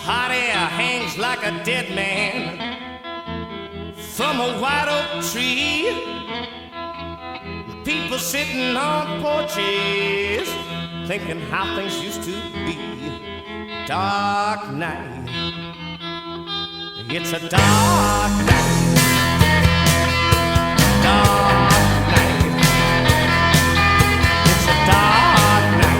Hot air hangs like a dead man from a white oak tree. People sitting on porches thinking how things used to be. Dark night, it's a dark night. Dark night, it's a dark night.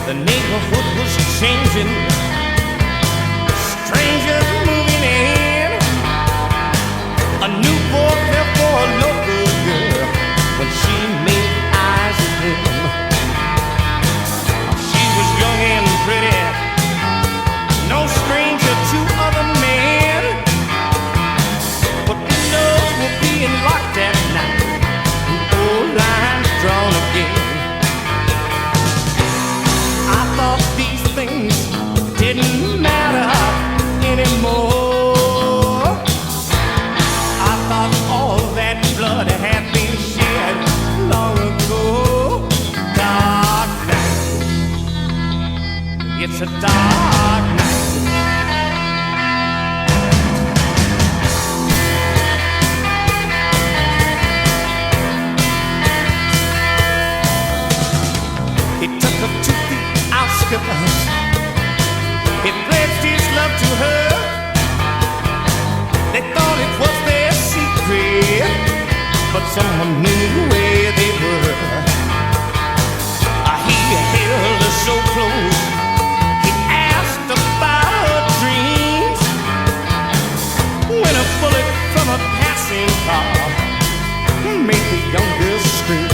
The neighborhood was changing, strangers moving in. A new boy fell for a local girl when she made eyes at him. She was young and pretty, no stranger to other men. But windows were being locked at night, and old lines drawn again. I thought these things didn't matter anymore. I thought all that blood had been shed long ago. Dark night, it's a dark night. He took her to the outskirts. He pledged his love to her. They thought it was their secret, but someone knew where they were. He held her so close. He asked about her dreams. When a bullet from a passing car made the young girl scream.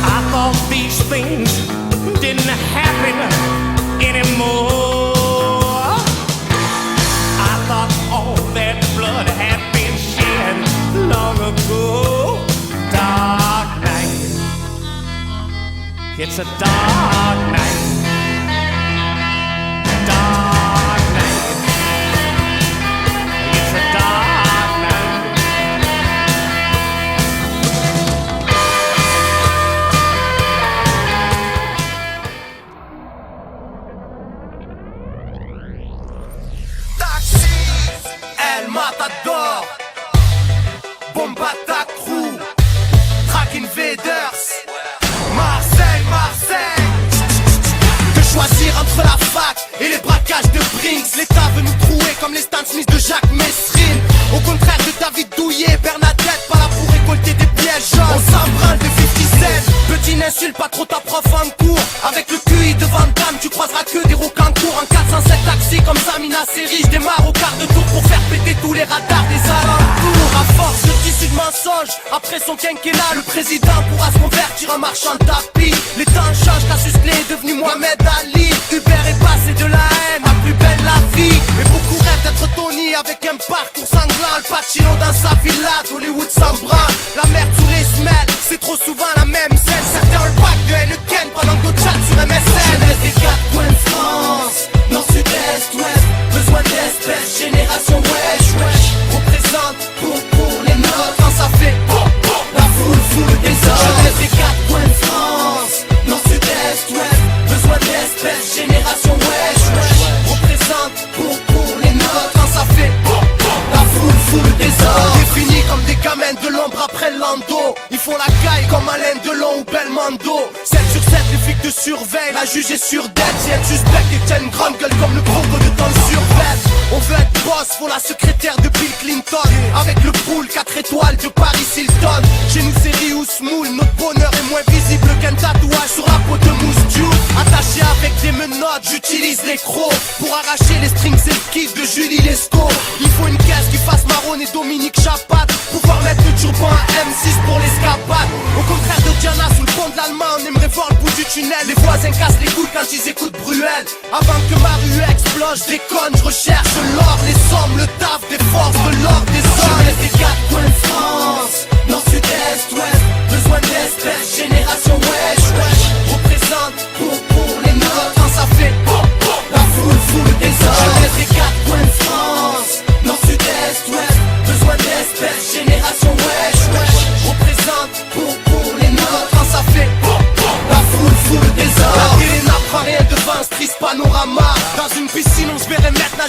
I thought these things didn't happen anymore. I thought all that blood had been shed long ago. Dark night, it's a dark night. Dark night, it's a dark night. El Matador, Bombata Crew, Track Invaders, Marseille, Marseille. Que choisir entre la fac et les braquages de Brinks? L'État veut nous trouer comme les Stan Smith de Jacques Messrine. Au contraire de David Douillet, Bernadette, pas là pour récolter des pièges jaunes. On s'embrunle de 50 Cent. Petit n'insulte pas trop ta prof en cours. Avec le QI de Van Damme, tu croiseras que des rocancours. En 407 taxi comme Samina Seri, je démarre au quart de tour pour faire péter tous les radars des alentours. À force de tissus de mensonges, après son quinquennat, le président pourra se convertir en marchand de tapis. Les temps changent, Cassius Clay est devenu Mohamed Ali. Hubert est passé de la haine à plus belle la vie. Mais beaucoup rêvent d'être Tony avec un parcours sanglant. Al Pacino dans sa villa, Hollywood s'embrun. La mère Touré se mêle, c'est trop souvent la même scène. Certains ont le pack de Heineken pendant que d'autres chattent sur MSN. Jeunesse des quatre coins de France, nord, sud, est, ouest. Besoin d'espèces, génération wesh, wesh. Représente pour les nôtres quand ça fait la foule des hommes. Jeunesse des quatre coins de France, nord, sud, est, ouest. Besoin d'espèces, génération wesh, wesh. Représente pour les nôtres quand ça fait la foule des hommes. Définis comme des gamins de l'ombre après Lando. Ils font la caille comme Alain Delon ou Belmondo. 7 sur 7, les flics te surveillent. La juge est sur dette. Si un suspect et tient une grande gueule comme le croco de ton survêt. On veut être boss, faut la secrétaire de Bill Clinton. Avec le pool 4 étoiles de Paris Hilton. Chez nous c'est Rious Moule. Notre bonheur est moins visible qu'un tatouage sur la peau de Mousse Diouf. Attaché avec des menottes, j'utilise les crocs pour arracher les strings et le kiff de Julie Lescaut. Il faut une caisse qui fasse Marron et Dominique Chapat. Pouvoir mettre le turban à M6 pour l'escapade. Au contraire de Diana, sous le pont de l'Allemagne, on aimerait voir le bout du tunnel. Les voisins cassent les couilles quand ils écoutent Bruel. Avant que ma rue explose, je déconne, je recherche l'or, les sommes, le taf des forces, de l'or des hommes. Jeunesse des quatre coins de France, nord, sud, est, ouest. Besoin d'espèces, génération wesh, wesh. Représente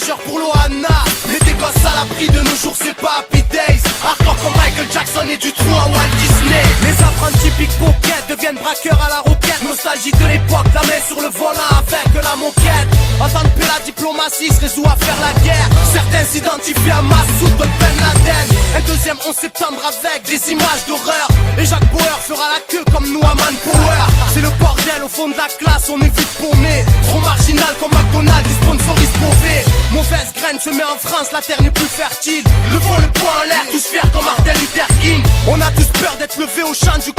nageurs pour l'Ohana. Mais des gosses à l'abri de nos jours c'est pas Happy Days. Hardcore comme Michael Jackson et du trou à Walt Disney. Les apprentis pickpocket deviennent braqueurs à la roquette. Nostalgie de l'époque, la main sur le volant avec de la moquette. En temps de paix la diplomatie se résout à faire la guerre. Certains s'identifient à Massoud, d'autres Ben Laden. Un deuxième 11 septembre avec des images d'horreur. Et Jacques Bauer fera la queue comme nous à Manpower. C'est le bordel au fond de la classe, on est vite paumé. Trop marginal comme McDonald's, ils sponsorisent Beauvais. Mauvaise graine se met en France, la terre n'est plus fertile. Levons le poing en l'air, tous fiers comme Martin Luther King. On a tous peur d'être levés au champ du